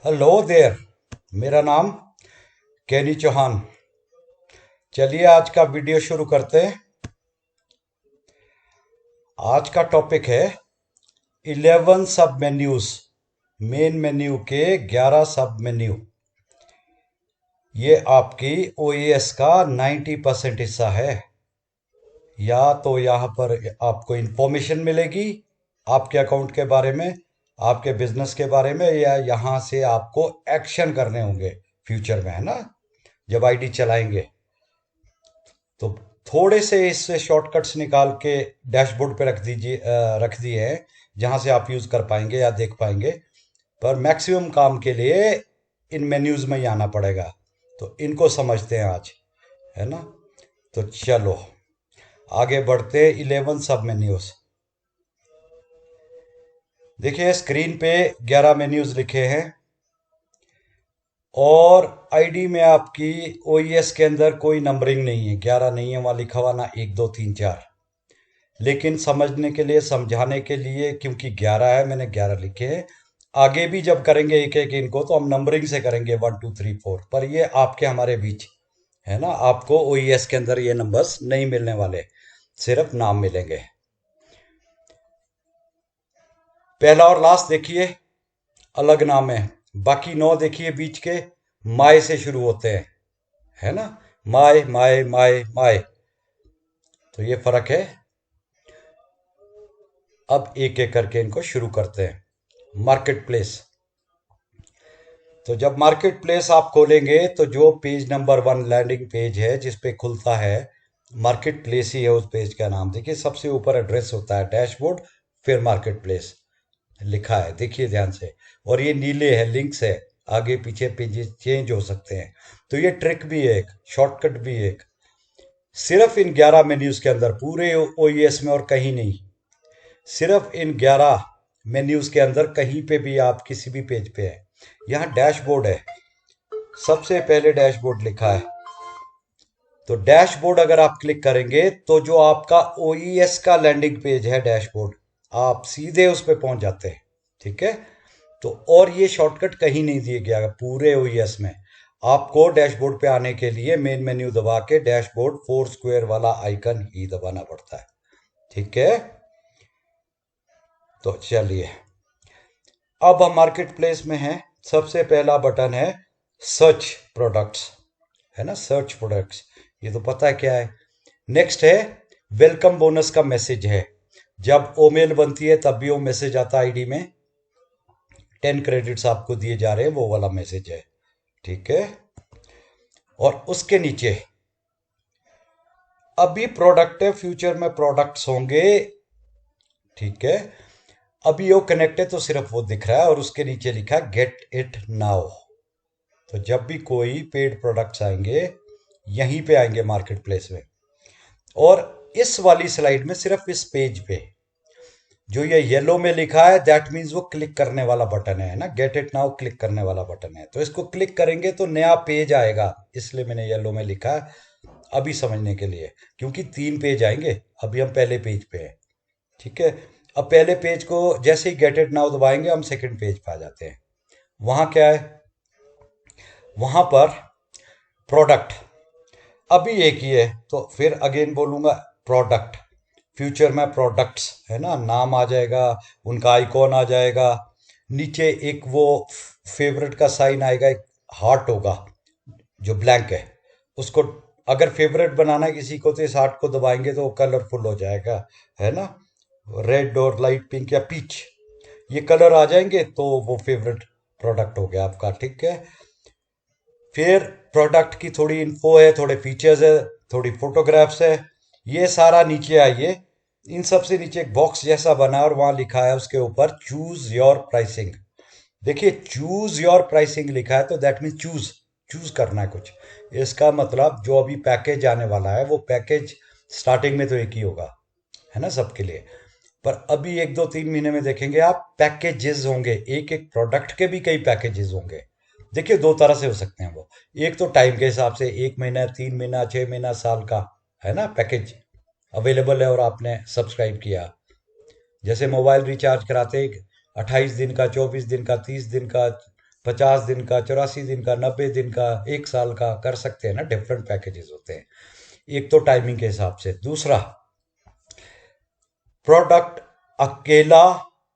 Hello there. मेरा नाम कैनी चौहान। चलिए आज का वीडियो शुरू करते हैं। आज का टॉपिक है 11 सब मेन्यूज। मेन मेन्यू के 11 सब मेन्यू। ये आपकी ओएस का 90% हिस्सा है। या तो यहाँ पर आपको इंफॉर्मेशन मिलेगी आपके अकाउंट के बारे में, आपके बिजनेस के बारे में, या यहाँ से आपको एक्शन करने होंगे फ्यूचर में, है ना, जब आईडी चलाएंगे। तो थोड़े से इससे शॉर्टकट्स निकाल के डैशबोर्ड पे रख दिए हैं, जहां से आप यूज कर पाएंगे या देख पाएंगे। पर मैक्सिमम काम के लिए इन मेन्यूज में ही आना पड़ेगा। तो इनको समझते हैं आज, है ना। तो चलो आगे बढ़ते। 11 सब मेन्यूज। देखिए स्क्रीन पे 11 मेन्यूज लिखे हैं और आईडी में आपकी ओईएस के अंदर कोई नंबरिंग नहीं है, 11 नहीं है वहां लिखा हुआ, ना 1 2 3 4। लेकिन समझने के लिए, समझाने के लिए, क्योंकि 11 है मैंने 11 लिखे हैं। आगे भी जब करेंगे एक एक इनको तो हम नंबरिंग से करेंगे 1 2 3 4। पर ये आपके हमारे बीच है ना, आपको ओईएस के अंदर ये नंबर्स नहीं मिलने वाले, सिर्फ नाम मिलेंगे। पहला और लास्ट देखिए अलग नाम है, बाकी 9 देखिए बीच के माय से शुरू होते हैं, है ना। My my my my. तो ये फर्क है। अब एक एक करके इनको शुरू करते हैं। Market place. तो जब मार्केट प्लेस आप खोलेंगे तो जो पेज नंबर 1 लैंडिंग पेज है जिस पे खुलता है, मार्केट प्लेस ही है उस पेज का नाम। देखिए सबसे ऊपर एड्रेस होता है डैशबोर्ड, फिर मार्केट प्लेस लिखा है, देखिए ध्यान से। और ये नीले है, लिंक्स है, आगे पीछे पेजेस चेंज हो सकते हैं। तो ये ट्रिक भी है, एक शॉर्टकट भी है एक। सिर्फ इन 11 मेन्यूज के अंदर, पूरे ओईएस में और कहीं नहीं, सिर्फ इन 11 मेन्यूज के अंदर कहीं पे भी आप किसी भी पेज पे है। यहाँ डैशबोर्ड है, सबसे पहले डैशबोर्ड लिखा है। तो डैशबोर्ड अगर आप क्लिक करेंगे तो जो आपका ओईएस का लैंडिंग पेज है डैशबोर्ड, आप सीधे उस पर पहुंच जाते हैं। ठीक है। तो और ये शॉर्टकट कहीं नहीं दिया गया पूरे ओईएस में। आपको डैशबोर्ड पे आने के लिए मेन मेन्यू दबा के डैशबोर्ड 4 स्क्वायर वाला आइकन ही दबाना पड़ता है। ठीक है। तो चलिए अब हम मार्केट प्लेस में हैं। सबसे पहला बटन है सर्च प्रोडक्ट्स, है ना, सर्च प्रोडक्ट्स। ये तो पता है क्या है। नेक्स्ट है वेलकम बोनस का मैसेज है। जब ओमेल बनती है तब भी वो मैसेज आता है आईडी में, 10 क्रेडिट्स आपको दिए जा रहे हैं, वो वाला मैसेज है। ठीक है। और उसके नीचे अभी प्रोडक्ट है, फ्यूचर में प्रोडक्ट्स होंगे। ठीक है। अभी वो कनेक्ट है तो सिर्फ वो दिख रहा है, और उसके नीचे लिखा है गेट इट नाउ। तो जब भी कोई पेड प्रोडक्ट्स आएंगे यहीं पे आएंगे मार्केट प्लेस में। और इस वाली स्लाइड में सिर्फ इस पेज पे जो ये येलो में लिखा है, दैट मीन्स वो क्लिक करने वाला बटन है ना, गेट इट नाउ क्लिक करने वाला बटन है। तो इसको क्लिक करेंगे तो नया पेज आएगा, इसलिए मैंने येलो में लिखा है अभी समझने के लिए, क्योंकि 3 पेज आएंगे। अभी हम पहले पेज पे हैं। ठीक है। अब पहले पेज को जैसे ही गेट इट नाउ दबाएंगे हम सेकंड पेज पे आ जाते हैं। वहां क्या है, वहां पर प्रोडक्ट अभी एक ही है, तो फिर अगेन बोलूंगा प्रोडक्ट। फ्यूचर में प्रोडक्ट्स है ना, नाम आ जाएगा, उनका आइकॉन आ जाएगा। नीचे एक वो फेवरेट का साइन आएगा, एक हार्ट होगा जो ब्लैंक है। उसको अगर फेवरेट बनाना है किसी को तो इस हार्ट को दबाएंगे तो वो कलरफुल हो जाएगा, है ना। रेड और लाइट पिंक या पीच, ये कलर आ जाएंगे तो वो फेवरेट प्रोडक्ट हो गया आपका। ठीक है। फिर प्रोडक्ट की थोड़ी इन्फो है, थोड़े फीचर्स है, थोड़ी फोटोग्राफ्स है। ये सारा नीचे आइए। इन सब से नीचे एक बॉक्स जैसा बना है और वहां लिखा है उसके ऊपर चूज योर प्राइसिंग। देखिए चूज योर प्राइसिंग लिखा है तो दैट मीन चूज, चूज करना है कुछ। इसका मतलब जो अभी पैकेज आने वाला है वो पैकेज स्टार्टिंग में तो एक ही होगा, है ना, सबके लिए। पर अभी 1 2 3 महीने में देखेंगे आप पैकेजेस होंगे, एक एक प्रोडक्ट के भी कई पैकेजेस होंगे। देखिए 2 तरह से हो सकते हैं वो। एक तो टाइम के हिसाब से, 1 महीना, 3 महीना, 6 महीना, साल का, है ना, पैकेज अवेलेबल है और आपने सब्सक्राइब किया। जैसे मोबाइल रिचार्ज कराते हैं, 28 दिन का, 24 दिन का, 30 दिन का, 50 दिन का, 84 दिन का, 90 दिन का, 1 साल का कर सकते हैं ना। डिफरेंट पैकेजेस होते हैं। एक तो टाइमिंग के हिसाब से, दूसरा प्रोडक्ट अकेला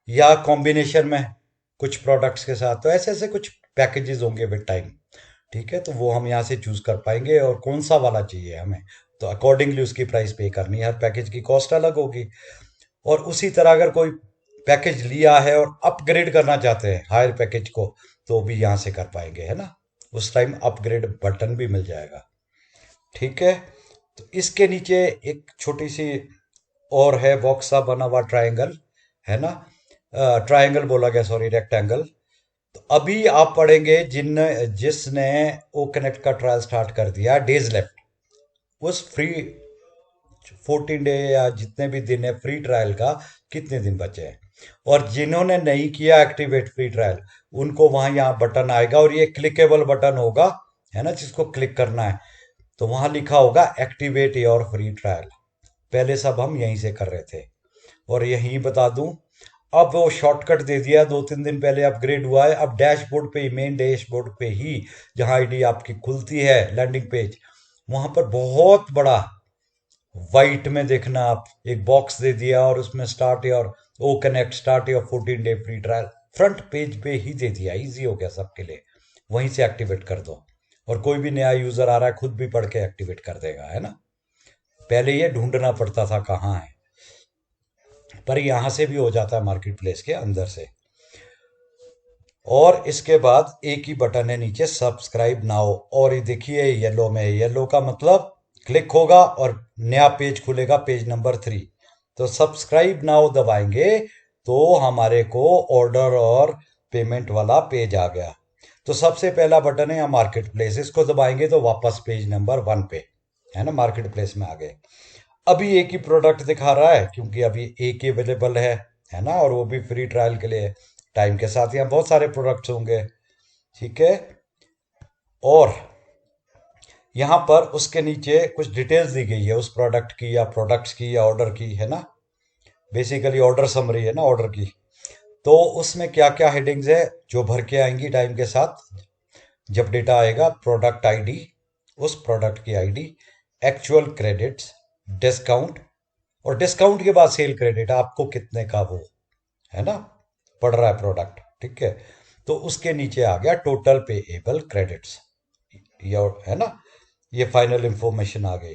या कॉम्बिनेशन में कुछ प्रोडक्ट्स के साथ, तो ऐसे ऐसे कुछ पैकेजेस होंगे विद टाइम। ठीक है, तो वो हम यहाँ से चूज कर पाएंगे और कौन सा वाला चाहिए हमें, तो अकॉर्डिंगली उसकी प्राइस पे करनी है। हर पैकेज की कॉस्ट अलग होगी। और उसी तरह अगर कोई पैकेज लिया है और अपग्रेड करना चाहते हैं हायर पैकेज को, तो भी यहाँ से कर पाएंगे, है ना। उस टाइम अपग्रेड बटन भी मिल जाएगा। ठीक है, तो इसके नीचे एक छोटी सी और है बॉक्स सा बना हुआ, ट्रायंगल, है ना। ट्रायंगल बोला गया, सॉरी, रेक्टेंगल। तो अभी आप पढ़ेंगे जिसने ओ कनेक्ट का ट्रायल स्टार्ट कर दिया, डेज लेफ्ट, उस फ्री 14 डे या जितने भी दिन है फ्री ट्रायल का, कितने दिन बचे हैं। और जिन्होंने नहीं किया एक्टिवेट फ्री ट्रायल, उनको वहां यहाँ बटन आएगा और ये क्लिकेबल बटन होगा, है ना, जिसको क्लिक करना है। तो वहां लिखा होगा एक्टिवेट योर फ्री ट्रायल। पहले सब हम यहीं से कर रहे थे। और यहीं बता दूं, अब वो शॉर्टकट दे दिया, 2-3 दिन पहले अपग्रेड हुआ है। अब डैशबोर्ड पे ही, मेन डैशबोर्ड पे ही, जहां आईडी आपकी खुलती है, लैंडिंग पेज, वहां पर बहुत बड़ा वाइट में देखना आप, एक बॉक्स दे दिया और उसमें start your O connect, start your 14 day free trial, front page पे ही दे दिया। इजी हो गया सबके लिए। वहीं से एक्टिवेट कर दो और कोई भी नया यूजर आ रहा है खुद भी पढ़ के एक्टिवेट कर देगा, है ना। पहले ये ढूंढना पड़ता था कहाँ है, पर यहां से भी हो जाता है मार्केट प्लेस के अंदर से। और इसके बाद एक ही बटन है नीचे, सब्सक्राइब नाउ। और ये देखिए येलो में, येलो का मतलब क्लिक होगा और नया पेज खुलेगा, पेज नंबर 3। तो सब्सक्राइब नाउ दबाएंगे तो हमारे को ऑर्डर और पेमेंट वाला पेज आ गया। तो सबसे पहला बटन है यहाँ मार्केट प्लेस, इसको दबाएंगे तो वापस पेज नंबर 1 पे, है ना, मार्केट प्लेस में आ गए। अभी एक ही प्रोडक्ट दिखा रहा है क्योंकि अभी एक ही अवेलेबल है ना, और वो भी फ्री ट्रायल के लिए। टाइम के साथ यहाँ बहुत सारे प्रोडक्ट्स होंगे। ठीक है, और यहाँ पर उसके नीचे कुछ डिटेल्स दी गई है उस प्रोडक्ट की या प्रोडक्ट्स की या ऑर्डर की, है ना। बेसिकली ऑर्डर समरी है ना ऑर्डर की। तो उसमें क्या क्या हेडिंग्स है जो भर के आएंगी टाइम के साथ, जब डेटा आएगा, प्रोडक्ट आईडी, उस प्रोडक्ट की आईडी, एक्चुअल क्रेडिट्स, डिस्काउंट, और डिस्काउंट के बाद सेल क्रेडिट, आपको कितने का वो, है ना, पड़ रहा है प्रोडक्ट। ठीक है, तो उसके नीचे आ गया टोटल पेएबल क्रेडिट्स, ये है ना, ये फाइनल इंफॉर्मेशन आ गई।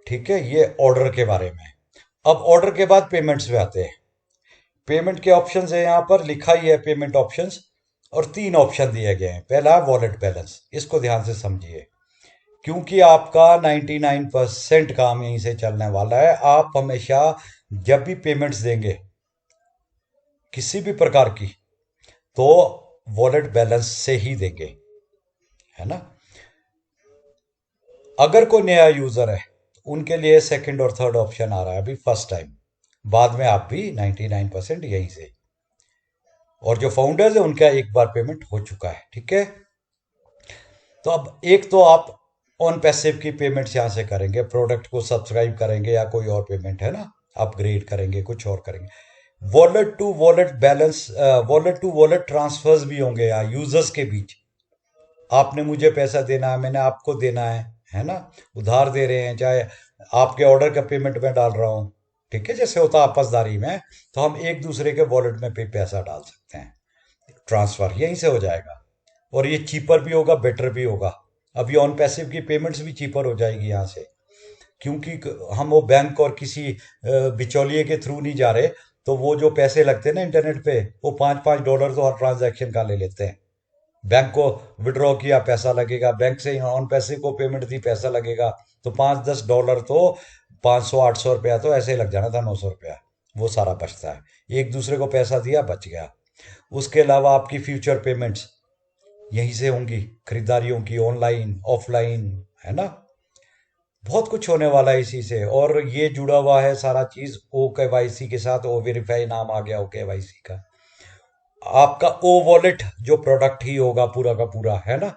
ठीक है, ये ऑर्डर के बारे में। अब ऑर्डर के बाद पेमेंट्स में आते हैं। पेमेंट के ऑप्शंस है, यहाँ पर लिखा ही है पेमेंट ऑप्शंस, और 3 ऑप्शन दिए गए हैं। पहला है वॉलेट बैलेंस, इसको ध्यान से समझिए क्योंकि आपका 99% काम यहीं से चलने वाला है। आप हमेशा जब भी पेमेंट्स देंगे किसी भी प्रकार की, तो वॉलेट बैलेंस से ही देंगे, है ना। अगर कोई नया यूजर है तो उनके लिए सेकंड और थर्ड ऑप्शन आ रहा है अभी फर्स्ट टाइम। बाद में आप भी 99% यहीं से, और जो फाउंडर्स है उनका एक बार पेमेंट हो चुका है। ठीक है, तो अब एक तो आप ऑन पैसिव की पेमेंट्स यहां से करेंगे, प्रोडक्ट को सब्सक्राइब करेंगे या कोई और पेमेंट, है ना, अपग्रेड करेंगे, कुछ और करेंगे। Wallet to wallet balance, wallet to wallet transfers भी होंगे यहाँ यूजर्स के बीच। आपने मुझे पैसा देना है, मैंने आपको देना है ना, उधार दे रहे हैं, चाहे आपके ऑर्डर का पेमेंट मैं डाल रहा हूँ। ठीक है, जैसे होता है आपसदारी में, तो हम एक दूसरे के वॉलेट में पैसा डाल सकते हैं। ट्रांसफर यहीं से हो जाएगा और ये चीपर भी होगा, बेटर भी होगा। अभी ऑन पैसिव की पेमेंट्स भी चीपर हो जाएगी यहाँ से, क्योंकि हम वो बैंक और किसी बिचौलिए के थ्रू नहीं जा रहे। तो वो जो पैसे लगते हैं ना इंटरनेट पे, वो $5-5 तो हर ट्रांजैक्शन का ले लेते हैं। बैंक को विड्रॉ किया पैसा लगेगा, बैंक से ऑन पैसे को पेमेंट दी पैसा लगेगा। तो $5-10 तो 500-800 रुपया तो ऐसे ही लग जाना था, 900 रुपया वो सारा बचता है। एक दूसरे को पैसा दिया, बच गया। उसके अलावा आपकी फ्यूचर पेमेंट्स यहीं से होंगी, खरीदारियों की, ऑनलाइन ऑफलाइन, है ना। बहुत कुछ होने वाला है इसी से। और ये जुड़ा हुआ है सारा चीज ओ केवाईसी के साथ, ओ वेरीफाई नाम आ गया ओ केवाईसी का। आपका ओ वॉलेट जो प्रोडक्ट ही होगा पूरा का पूरा, है ना,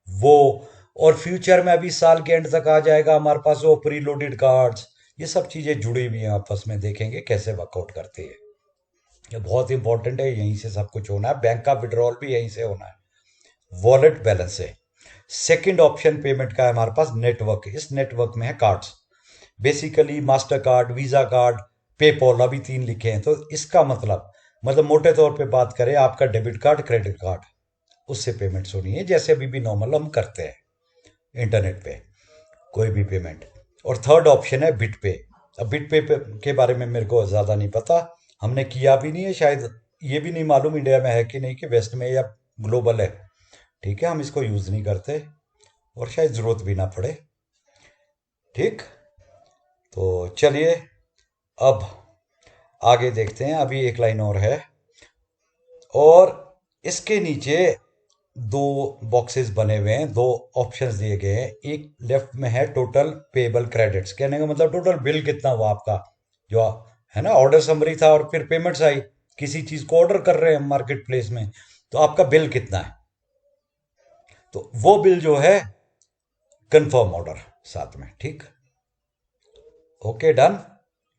वो। और फ्यूचर में अभी साल के एंड तक आ जाएगा हमारे पास वो प्रीलोडेड कार्ड्स। ये सब चीजें जुड़ी हुई हैं आपस में, देखेंगे कैसे वर्कआउट करती है। ये बहुत इंपॉर्टेंट है, यहीं से सब कुछ होना है, बैंक का विड्रॉल भी यहीं से होना है, वॉलेट बैलेंस से। सेकंड ऑप्शन पेमेंट का है हमारे पास नेटवर्क, इस नेटवर्क में है cards, basically master card, visa card, PayPal, अभी तीन लिखे हैं। तो इसका मतलब मोटे तौर पे बात करें, आपका डेबिट कार्ड, क्रेडिट कार्ड, उससे पेमेंट्स होनी है, जैसे अभी भी नॉर्मल हम करते हैं इंटरनेट पे कोई भी पेमेंट। और थर्ड ऑप्शन है बिट पे। अब बिट पे के बारे में मेरे को ज़्यादा नहीं पता, हमने किया भी नहीं है, शायद ये भी नहीं मालूम इंडिया में है कि नहीं, कि वेस्ट में या ग्लोबल है। ठीक है, हम इसको यूज़ नहीं करते और शायद ज़रूरत भी ना पड़े। ठीक, तो चलिए अब आगे देखते हैं, अभी एक लाइन और है। और इसके नीचे दो बॉक्सेस बने हुए हैं, दो ऑप्शंस दिए गए हैं। एक लेफ्ट में है टोटल पेबल क्रेडिट्स, कहने का मतलब टोटल बिल कितना हुआ आपका, जो है ना ऑर्डर समरी था और फिर पेमेंट्स आई, किसी चीज को ऑर्डर कर रहे हैं मार्केट प्लेस में, तो आपका बिल कितना है, तो वो बिल जो है कंफर्म ऑर्डर साथ में। ठीक, ओके डन।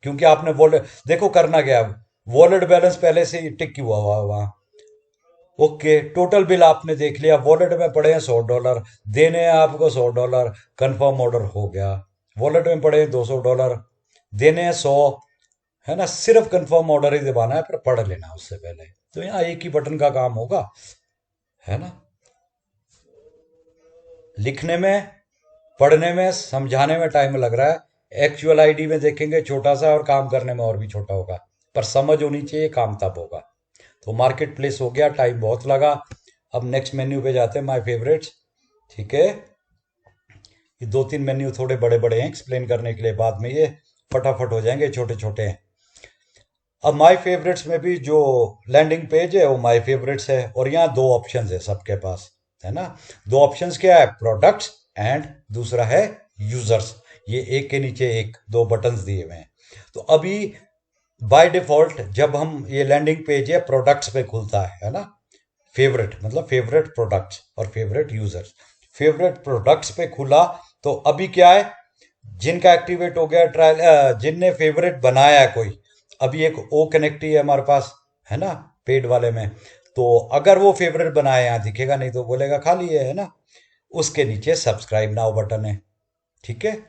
क्योंकि आपने वॉलेट देखो करना क्या है, वॉलेट बैलेंस पहले से ही टिक हुआ हुआ वहां। ओके, टोटल बिल आपने देख लिया, वॉलेट में पड़े हैं $100, देने हैं आपको $100, कंफर्म ऑर्डर हो गया। वॉलेट में पड़े हैं $200, देने हैं 100, है ना, सिर्फ कंफर्म ऑर्डर ही दबाना है, फिर पढ़ लेना उससे पहले। तो यहाँ एक ही बटन का काम होगा, है ना, लिखने में, पढ़ने में, समझाने में टाइम लग रहा है, एक्चुअल आईडी में देखेंगे छोटा सा और काम करने में और भी छोटा होगा, पर समझ होनी चाहिए, काम तब होगा। तो मार्केट प्लेस हो गया, टाइम बहुत लगा। अब नेक्स्ट मेन्यू पे जाते हैं, माय फेवरेट्स। ठीक है, ये दो तीन मेन्यू थोड़े बड़े बड़े हैं, एक्सप्लेन करने के लिए, बाद में ये फटाफट हो जाएंगे, छोटे छोटे हैं। अब माय फेवरेट्स में भी जो लैंडिंग पेज है वो माय फेवरेट्स है, और यहाँ दो ऑप्शंस है सबके पास, है ना। दो ऑप्शंस क्या है, प्रोडक्ट्स एंड दूसरा है यूजर्स। ये एक के नीचे एक दो बटन्स दिए हुए हैं। तो अभी बाय डिफॉल्ट जब हम, ये लैंडिंग पेज है प्रोडक्ट्स पे खुलता है ना, फेवरेट मतलब फेवरेट प्रोडक्ट्स और फेवरेट यूजर्स, फेवरेट प्रोडक्ट्स पे खुला। तो अभी क्या है, जिनका एक्टिवेट हो गया ट्रायल, जिनने फेवरेट बनाया है कोई, अभी एक ओ कनेक्ट ही है हमारे पास, है ना, पेड वाले में। तो अगर वो फेवरेट बनाया यहाँ दिखेगा, नहीं तो बोलेगा खाली है ना। उसके नीचे सब्सक्राइब नाउ बटन है। ठीक है,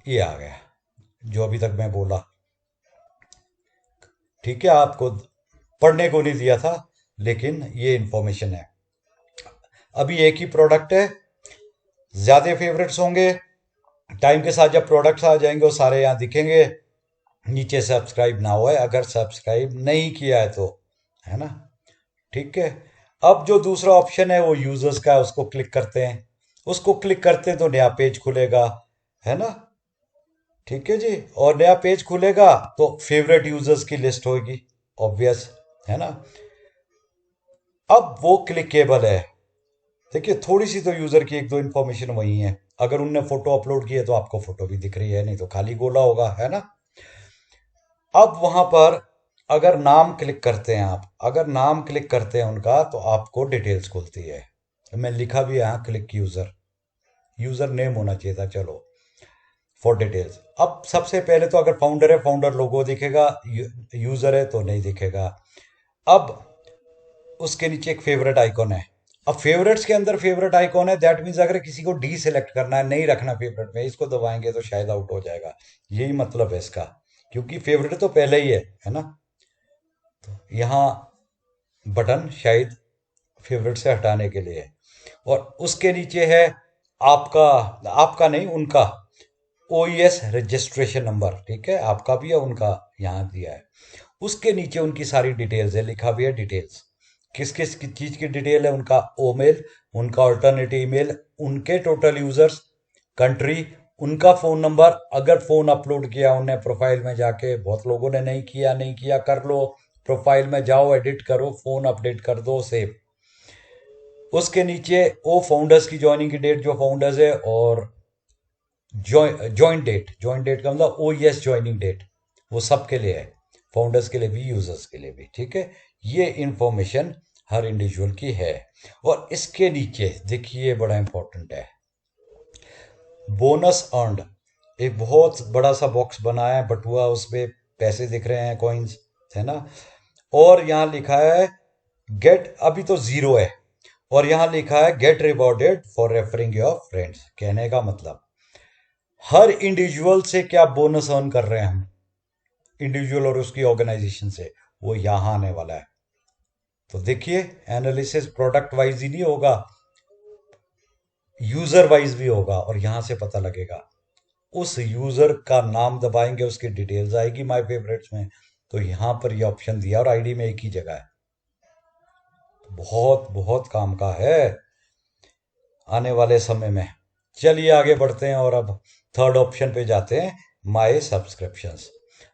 ये आ गया जो अभी तक मैं बोला। ठीक है, आपको पढ़ने को नहीं दिया था, लेकिन ये इंफॉर्मेशन है। अभी एक ही प्रोडक्ट है, ज्यादा फेवरेट्स होंगे, टाइम के साथ जब प्रोडक्ट्स आ जाएंगे वो सारे यहाँ दिखेंगे। नीचे सब्सक्राइब ना हुआ है, अगर सब्सक्राइब नहीं किया है तो, है ना। ठीक है, अब जो दूसरा ऑप्शन है वो यूजर्स का है, उसको क्लिक करते हैं। उसको क्लिक करते हैं तो नया पेज खुलेगा, है ना। ठीक है जी, और नया पेज खुलेगा तो फेवरेट यूजर्स की लिस्ट होगी, ऑब्वियस, है ना। अब वो क्लिकेबल है। देखिए थोड़ी सी तो यूजर की एक दो इंफॉर्मेशन वही है, अगर उनने फोटो अपलोड की है तो आपको फोटो भी दिख रही है, नहीं तो खाली गोला होगा, है ना। अब वहां पर अगर नाम क्लिक करते हैं आप, अगर नाम क्लिक करते हैं उनका, तो आपको डिटेल्स खुलती है। मैं लिखा भी यहाँ क्लिक यूजर, यूजर नेम होना चाहिए था, चलो फॉर डिटेल्स। अब सबसे पहले तो अगर फाउंडर है, फाउंडर लोगो दिखेगा, यूजर है तो नहीं दिखेगा। अब उसके नीचे एक फेवरेट आइकॉन है। अब फेवरेट्स के अंदर फेवरेट आइकॉन है, दैट मीन्स अगर किसी को डी सेलेक्ट करना है, नहीं रखना फेवरेट में, इसको दबाएंगे तो शायद आउट हो जाएगा। यही मतलब है इसका, क्योंकि फेवरेट तो पहले ही है ना। तो यहाँ बटन शायद फेवरेट से हटाने के लिए है। और उसके नीचे है आपका, आपका नहीं उनका ओईएस रजिस्ट्रेशन नंबर। ठीक है, आपका भी है उनका, यहाँ दिया है। उसके नीचे उनकी सारी डिटेल्स है, लिखा भी है डिटेल्स, किस किस की चीज की डिटेल है, उनका ओमेल, उनका अल्टरनेटिव ईमेल, उनके टोटल यूजर्स, कंट्री, उनका फोन नंबर, अगर फोन अपलोड किया उन्हें प्रोफाइल में जाके, बहुत लोगों ने नहीं किया, नहीं किया कर लो, प्रोफाइल में जाओ, एडिट करो, फोन अपडेट कर दो, सेव। उसके नीचे वो फाउंडर्स की ज्वाइनिंग की डेट, जो फाउंडर्स है, और ज्वाइन डेट, ज्वाइन डेट का मतलब ओ यस ज्वाइनिंग डेट, वो सबके लिए है, फाउंडर्स के लिए भी, यूजर्स के लिए भी। ठीक है, ये इंफॉर्मेशन हर इंडिविजुअल की है। और इसके नीचे देखिए बड़ा इंपॉर्टेंट है, बोनस अर्नड, एक बहुत बड़ा सा बॉक्स बनाया है बटुआ, उसपे पैसे दिख रहे हैं, कॉइन्स, है ना। और यहाँ लिखा है गेट, अभी तो जीरो है, और यहाँ लिखा है get rewarded for referring your friends. कहने का मतलब हर इंडिविजुअल से क्या बोनस अर्न कर रहे हैं हम, इंडिविजुअल और उसकी ऑर्गेनाइजेशन से, वो यहां आने वाला है। तो देखिए, एनालिसिस प्रोडक्ट वाइज ही नहीं होगा, यूजर वाइज भी होगा, और यहां से पता लगेगा। उस यूजर का नाम दबाएंगे, उसकी डिटेल्स आएगी माय फेवरेट्स में। तो यहां पर ये ऑप्शन दिया, और आईडी में एक ही जगह है। बहुत बहुत काम का है आने वाले समय में। चलिए आगे बढ़ते हैं, और अब थर्ड ऑप्शन पे जाते हैं, my subscriptions.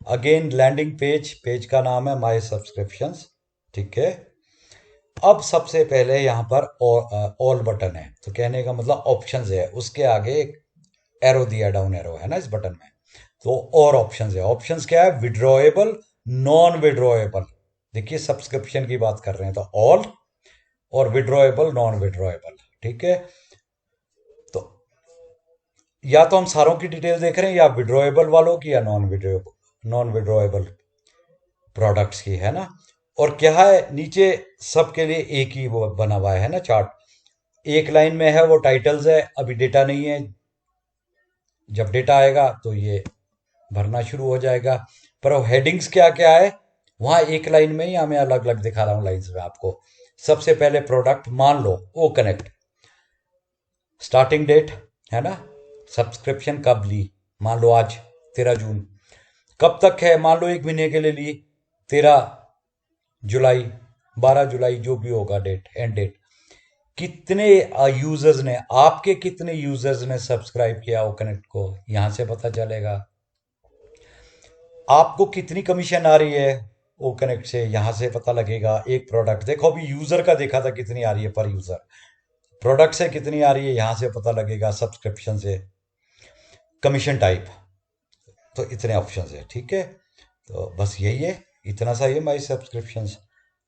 Again landing page, page का नाम है माय सब्सक्रिप्शंस, ठीक है। अब सबसे पहले यहाँ पर ऑल बटन है, तो कहने का मतलब ऑप्शंस है, उसके आगे एक एरो दिया, डाउन एरो है ना इस बटन में। तो और ऑप्शंस है, ऑप्शंस क्या है, विड्रॉएबल, नॉन विड्रॉएबल। देखिए सब्सक्रिप्शन की बात कर रहे हैं, तो ऑल, और विड्रॉएबल, नॉन विड्रॉएबल, ठीक है। तो या तो हम सारों की डिटेल देख रहे हैं, या विड्रॉएबल वालों की, या नॉन विड्रॉएबल प्रोडक्ट्स की, है ना। और क्या है नीचे सबके लिए एक ही वो बना हुआ है ना चार्ट, एक लाइन में है, वो टाइटल्स है, अभी डेटा नहीं है। जब डेटा आएगा तो ये भरना शुरू हो जाएगा। पर वो हेडिंग्स क्या क्या है, वहां एक लाइन में ही, मैं अलग अलग दिखा रहा हूं लाइंस में आपको। सबसे पहले प्रोडक्ट, मान लो वो कनेक्ट, स्टार्टिंग डेट, है ना, सब्सक्रिप्शन कब ली, मान लो आज 13 जून, कब तक है, मान लो 1 महीने के लिए ली, 13 जुलाई, 12 जुलाई, जो भी होगा डेट, एंड डेट। कितने यूजर्स ने, आपके कितने यूजर्स ने सब्सक्राइब किया वो कनेक्ट को, यहां से पता चलेगा। आपको कितनी कमीशन आ रही है वो कनेक्ट से, यहां से पता लगेगा। एक प्रोडक्ट देखो, अभी यूजर का देखा था कितनी आ रही है पर यूजर, प्रोडक्ट से कितनी आ रही है यहां से पता लगेगा, सब्सक्रिप्शन से, कमीशन टाइप। तो इतने ऑप्शन है, ठीक है। तो बस यही है, इतना सा ही है माई सब्सक्रिप्शंस।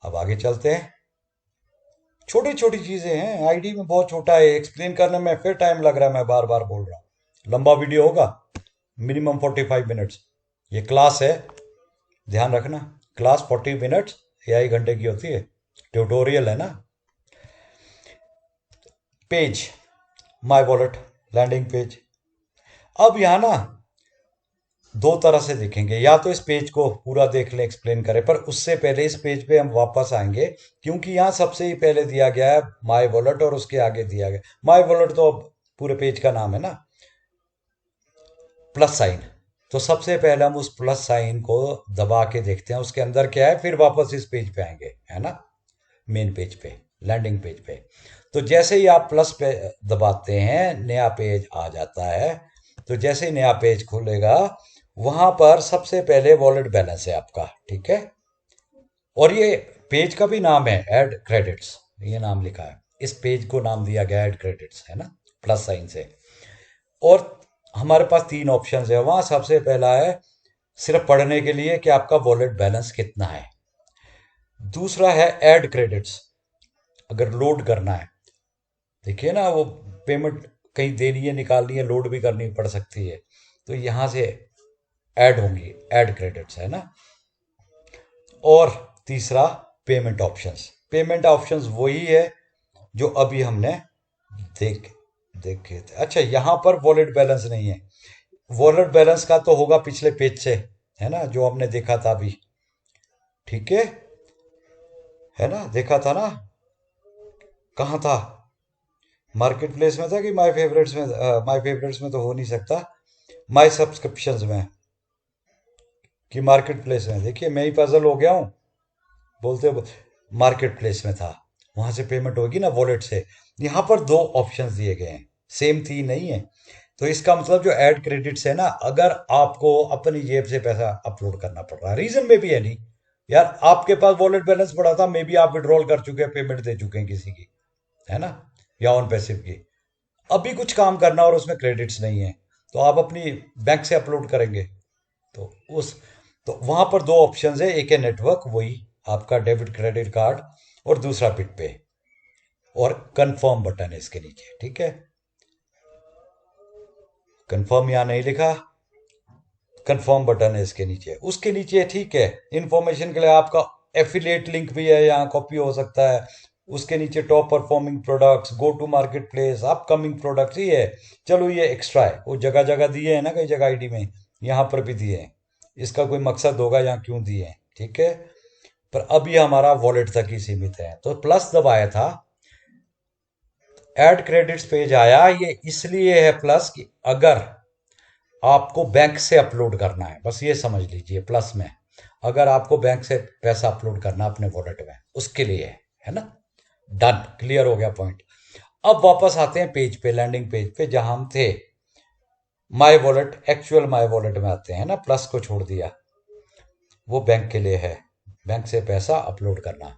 अब आगे चलते हैं। छोटी छोटी चीजें हैं, आईडी में बहुत छोटा है, एक्सप्लेन करने में फिर टाइम लग रहा है, मैं बार बार बोल रहा हूँ। लंबा वीडियो होगा, मिनिमम 45 मिनट्स। ये क्लास है, ध्यान रखना, क्लास 40 मिनट्स या 1 घंटे की होती है, ट्यूटोरियल है ना। Page, my wallet, landing page. अब यहाँ ना दो तरह से देखेंगे, या तो इस पेज को पूरा देख लें, एक्सप्लेन करें, पर उससे पहले इस पेज पे हम वापस आएंगे, क्योंकि यहाँ सबसे ही पहले दिया गया है माय वॉलेट, और उसके आगे दिया गया माय वॉलेट, तो अब पूरे पेज का नाम है ना, प्लस साइन। तो सबसे पहले हम उस प्लस साइन को दबा के देखते हैं उसके अंदर क्या है, फिर वापस इस पेज पे आएंगे, है ना, मेन पेज पे, लैंडिंग पेज पे। तो जैसे ही आप प्लस पे दबाते हैं, नया पेज आ जाता है। तो जैसे ही नया पेज खुलेगा, वहां पर सबसे पहले वॉलेट बैलेंस है आपका, ठीक है। और ये पेज का भी नाम है ऐड क्रेडिट्स, ये नाम लिखा है, इस पेज को नाम दिया गया ऐड क्रेडिट्स, है ना, प्लस साइन से। और हमारे पास तीन ऑप्शंस है वहां। सबसे पहला है सिर्फ पढ़ने के लिए कि आपका वॉलेट बैलेंस कितना है। दूसरा है ऐड क्रेडिट्स, अगर लोड करना है, देखिए ना वो पेमेंट कहीं देनी है, निकालनी है, लोड भी करनी पड़ सकती है, तो यहां से ऐड होंगी, ऐड क्रेडिट्स, है ना। और तीसरा पेमेंट ऑप्शंस, पेमेंट ऑप्शंस वही है जो अभी हमने देख देखे थे। अच्छा, यहां पर वॉलेट बैलेंस नहीं है, वॉलेट बैलेंस का तो होगा पिछले पेज से, है ना, जो हमने देखा था अभी, ठीक है ना, देखा था ना, कहाँ था, मार्केट प्लेस में था कि माय फेवरेट्स में, माय फेवरेट्स में तो हो नहीं सकता, माय सब्सक्रिप्शंस में कि मार्केट प्लेस में। देखिए मैं ही पजल हो गया हूँ, बोलते मार्केट प्लेस में था, वहां से पेमेंट होगी ना वॉलेट से। यहाँ पर दो ऑप्शंस दिए गए हैं, सेम थी नहीं है। तो इसका मतलब जो ऐड क्रेडिट्स है ना, अगर आपको अपनी जेब से पैसा अपलोड करना पड़ रहा है, रीजन में भी है नहीं यार, आपके पास वॉलेट बैलेंस पड़ा था, मे बी आप विड्रॉल कर चुके हैं, पेमेंट दे चुके हैं किसी की, है ना, या ऑन पैसिव की, अभी कुछ काम करना और उसमें क्रेडिट्स नहीं है, तो आप अपनी बैंक से अपलोड करेंगे। तो उस तो वहां पर दो ऑप्शंस है, एक है नेटवर्क, वही आपका डेबिट क्रेडिट कार्ड, और दूसरा पिट पे, और कंफर्म बटन है इसके नीचे, ठीक है। कंफर्म यहां नहीं लिखा, कंफर्म बटन है इसके नीचे, उसके नीचे ठीक है इंफॉर्मेशन के लिए आपका एफिलिएट लिंक भी है, यहाँ कॉपी हो सकता है। उसके नीचे top performing products, go to market place, upcoming products, ये है। चलो ये एक्स्ट्रा है, वो जगह जगह दिए है ना, कई जगह आईडी में, यहाँ पर भी दिए हैं। इसका कोई मकसद होगा यहाँ क्यों दिए हैं, ठीक है। पर अब ये हमारा वॉलेट तक ही सीमित है, तो प्लस दबाया था, ऐड क्रेडिट्स पेज आया। ये इसलिए है प्लस कि अगर आपको बैंक से अपलोड करना है, बस ये समझ लीजिए प्लस में, अगर आपको बैंक से पैसा अपलोड करना अपने वॉलेट में, उसके लिए है ना। डन, क्लियर हो गया पॉइंट। अब वापस आते हैं पेज पे, लैंडिंग पेज पे जहां हम थे, my wallet, actual my wallet में आते हैं ना, प्लस को छोड़ दिया, वो बैंक के लिए है, बैंक से पैसा अपलोड करना।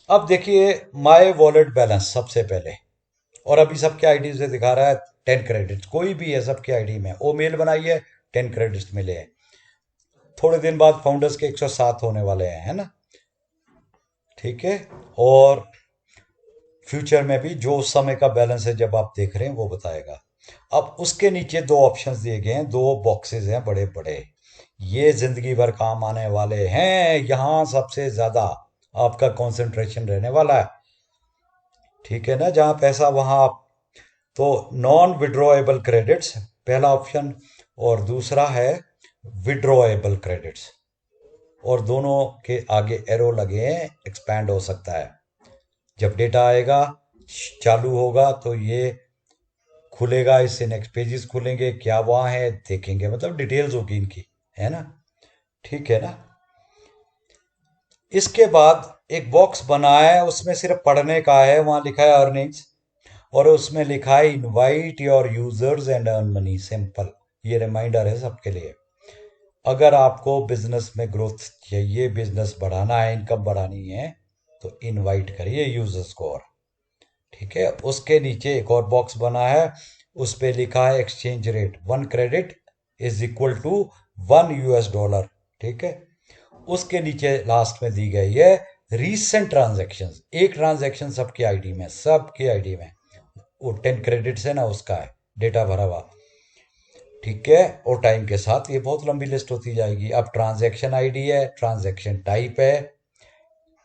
अब देखिए माय वॉलेट बैलेंस सबसे पहले, और अभी सबके आईडी से दिखा रहा है 10 क्रेडिट्स, कोई भी है सबके आईडी में, ओ मेल बनाई है 10 क्रेडिट्स मिले हैं। थोड़े दिन बाद फाउंडर्स के 107 होने वाले हैं, है ना, ठीक है। और फ्यूचर में भी जो उस समय का बैलेंस है जब आप देख रहे हैं वो बताएगा। अब उसके नीचे दो ऑप्शंस दिए गए हैं, दो बॉक्सेस हैं बड़े बड़े, ये जिंदगी भर काम आने वाले हैं, यहां सबसे ज्यादा आपका कंसंट्रेशन रहने वाला है, ठीक है ना, जहां पैसा वहां आप। तो नॉन विड्रॉएबल क्रेडिट्स पहला ऑप्शन, और दूसरा है विड्रॉएबल क्रेडिट्स, और दोनों के आगे एरो लगे हैं, एक्सपैंड हो सकता है। जब डेटा आएगा, चालू होगा, तो ये खुलेगा, इससे नेक्स्ट पेजेस खुलेंगे, क्या वहां है देखेंगे, मतलब डिटेल्स होगी इनकी, है ना, ठीक है ना। इसके बाद एक बॉक्स बना है, उसमें सिर्फ पढ़ने का है, वहां लिखा है अर्निंग्स, और उसमें लिखा है invite your users and earn money, simple. ये रिमाइंडर है सबके लिए, अगर आपको बिजनेस में ग्रोथ चाहिए, बिजनेस बढ़ाना है, इनकम बढ़ानी है, तो इनवाइट करिए यूजर्स को, और ठीक है। उसके नीचे एक और बॉक्स बना है, उस पे लिखा है exchange rate, 1 credit is equal to $1, ठीक है। उसके नीचे लास्ट में दी गई है रीसेंट ट्रांजेक्शन्स, एक ट्रांजेक्शन सबके आईडी में, सबके आईडी में, वो 10 क्रेडिट्स है ना, उसका है डेटा भरा हुआ, ठीक है। और टाइम के साथ ये बहुत लंबी लिस्ट होती जाएगी। अब ट्रांजैक्शन आईडी है, ट्रांजैक्शन टाइप है,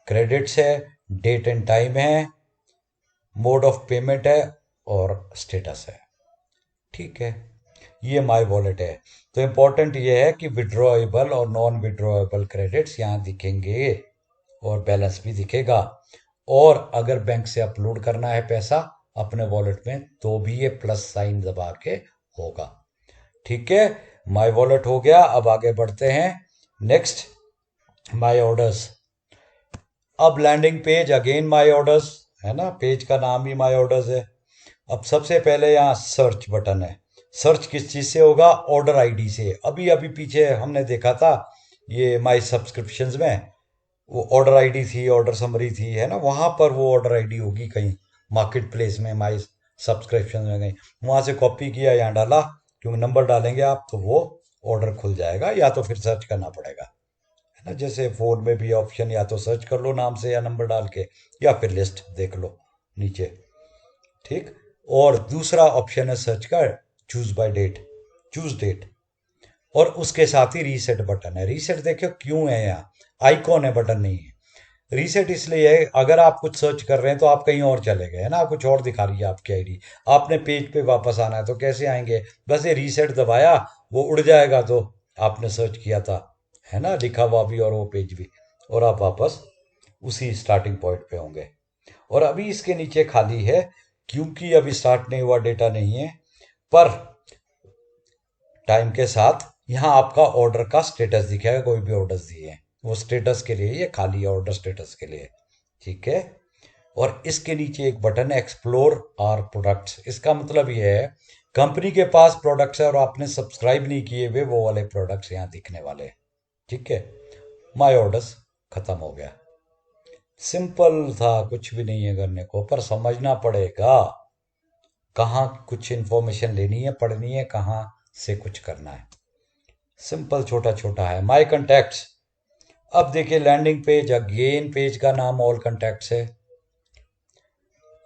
क्रेडिट्स है, डेट एंड टाइम है, मोड ऑफ पेमेंट है, और स्टेटस है, ठीक है। ये माय वॉलेट है। तो इंपॉर्टेंट ये है कि विड्रॉएबल और नॉन विड्रॉएबल क्रेडिट्स यहाँ दिखेंगे, और बैलेंस भी दिखेगा। और अगर बैंक से अपलोड करना है पैसा अपने वॉलेट में, तो भी ये प्लस साइन दबा के होगा, ठीक है। माय वॉलेट हो गया। अब आगे बढ़ते हैं, नेक्स्ट माय ऑर्डर्स। अब landing page, again my orders, है ना, पेज का नाम ही माय ऑर्डर्स है। अब सबसे पहले यहाँ सर्च बटन है, सर्च किस चीज से होगा, ऑर्डर आईडी से। अभी अभी पीछे हमने देखा था ये माय सब्सक्रिप्शंस में, वो ऑर्डर आईडी थी, ऑर्डर समरी थी, है ना, वहां पर वो ऑर्डर आईडी होगी कहीं मार्केट प्लेस में, माय सब्सक्रिप्शन में गई, वहां से कॉपी किया, यहाँ डाला, क्योंकि नंबर डालेंगे आप तो वो ऑर्डर खुल जाएगा, या तो फिर सर्च करना पड़ेगा, है ना। जैसे फोन में भी ऑप्शन, या तो सर्च कर लो नाम से या नंबर डाल के, या फिर लिस्ट देख लो नीचे, ठीक। और दूसरा ऑप्शन है सर्च का, choose by date, choose date, और उसके साथ ही रीसेट बटन है। रीसेट देखो क्यों है, यहाँ आइकॉन है, बटन नहीं है। रीसेट इसलिए है, अगर आप कुछ सर्च कर रहे हैं तो आप कहीं और चले गए, है ना, कुछ और दिखा रही है आपकी आईडी, आपने पेज पे वापस आना है, तो कैसे आएंगे, बस ये रीसेट दबाया, वो उड़ जाएगा, तो आपने सर्च किया था, है ना, लिखा हुआ भी और वो पेज भी, और आप वापस उसी स्टार्टिंग पॉइंट पे होंगे। और अभी इसके नीचे खाली है, क्योंकि अभी स्टार्ट नहीं हुआ, डेटा नहीं है, पर टाइम के साथ यहाँ आपका ऑर्डर का स्टेटस दिखेगा, कोई भी ऑर्डर्स दिए हैं वो स्टेटस के लिए, ये खाली है ऑर्डर स्टेटस के लिए, ठीक है। और इसके नीचे एक बटन है एक्सप्लोर आर प्रोडक्ट्स, इसका मतलब ये है कंपनी के पास प्रोडक्ट्स है और आपने सब्सक्राइब नहीं किए हुए, वो वाले प्रोडक्ट्स यहाँ दिखने वाले हैं, ठीक है। माय ऑर्डर्स खत्म हो गया, सिंपल था, कुछ भी नहीं है करने को, पर समझना पड़ेगा कहाँ कुछ इंफॉर्मेशन लेनी है, पढ़नी है, कहाँ से कुछ करना है, सिंपल छोटा छोटा है। माय कॉन्टैक्ट्स, अब देखिए लैंडिंग पेज, अगेन पेज का नाम ऑल कॉन्टैक्ट्स है।